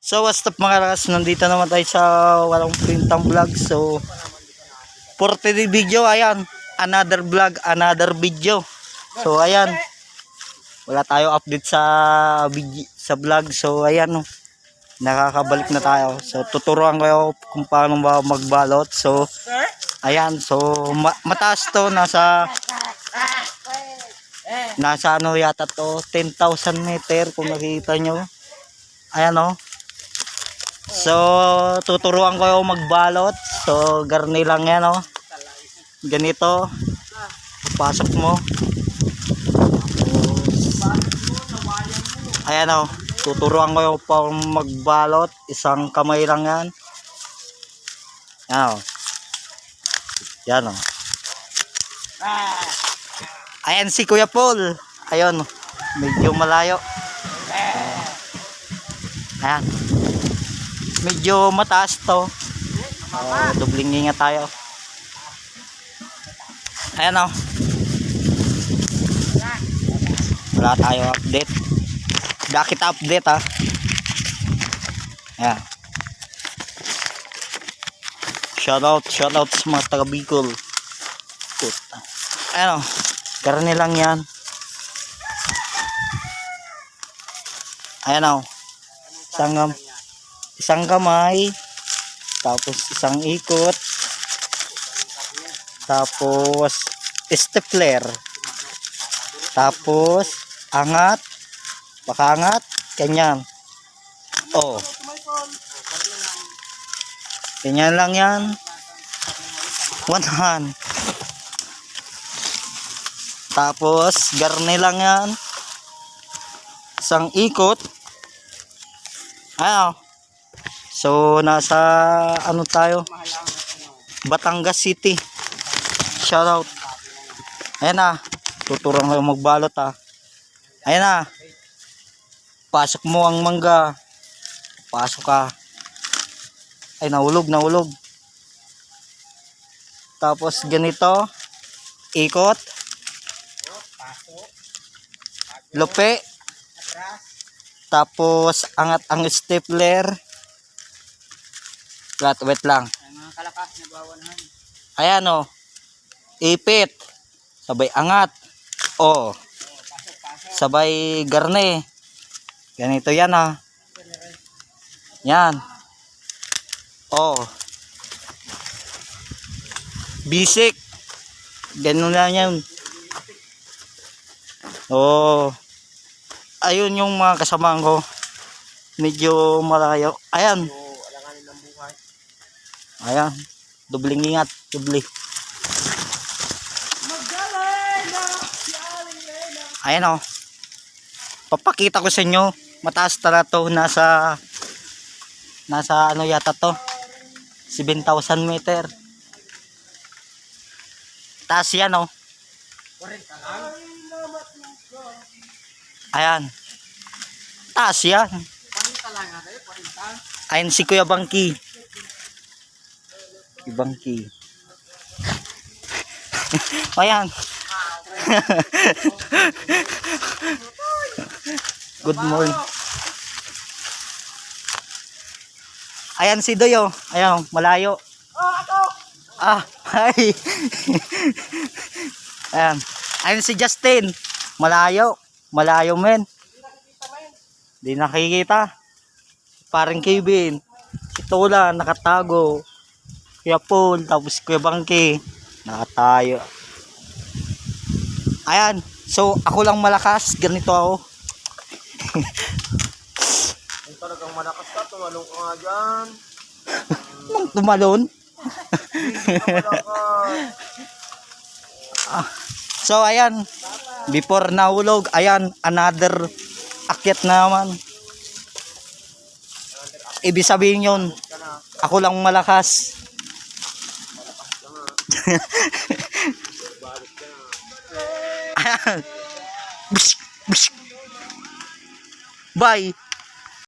So what's up mga rakas, nandito naman tayo sa walang printang vlog. So for today's video, ayan, another vlog, another video. So ayan, wala tayo update sa vlog. So ayan, nakakabalik na tayo. So tuturuan ko kung paano ba magbalot. So ayan, so mataas to, nasa ano yata to, 10,000 meter kung nakikita nyo. Ayan o. So tuturuan ko magbalot. So garni lang yan o. Ganito. Pasok mo. Ayan o. Tuturuan ko pa magbalot. Isang kamay lang yan. Ayan o. Yan o. Ayan si Kuya Paul. Ayun. Medyo malayo. Ayan. Medyo mataas to. Dubling ingat tayo. Ayan o. Wala tayo update. Bakit update ha? Ayan. Shoutout sa mga taga Bicol. Ayan o. Karne lang yan. Ayan o. Isang kamay, tapos isang ikot, tapos stapler, tapos angat, pakangat, ganyan. Oh, ganyan lang yan. One hand. Tapos garne lang yan. Isang ikot. Ayan. So nasa ano tayo, Batangas City. Shoutout. Ayan na. Tuturuan kayo magbalot ha. Ayan na. Pasok mo ang mangga. Pasok ka. Ay nahulog. Tapos ganito. Ikot. Lupe. Tapos angat ang stapler. Wait lang. Ayan o. Ipit. Sabay angat. O. Sabay garne. Ganito yan ha. Yan. O. Bisik. Ganun lang yan. O. Ayun yung mga kasamahan ko. Medyo malayo. Ayan. Ayan. Dubling ingat. Dubli. Ayan o. Papakita ko sa inyo. Mataas tala to. Nasa ano yata to. 7,000 meter. Taas yan o. Ayan. Taas yan. Ayan si Kuya Bangki. Bangki. Ayan. Good morning. Ayan si Doyo. Ayan, malayo. Hi. Ayan. Ayan si Justin. Malayo men. Di nakikita. Parang Kevin. Ito lang nakatago. Kuya Paul, tapos Kuya Bangki. Nakatayo. Ayan. So ako lang malakas. Ganito ako. Kung talagang malakas ka, tumalong ka nga dyan. Tumalon? So ayan. Before nahulog, ayan, another akyat naman. Ibig sabihin yun, ako lang malakas. Ayan. Bye.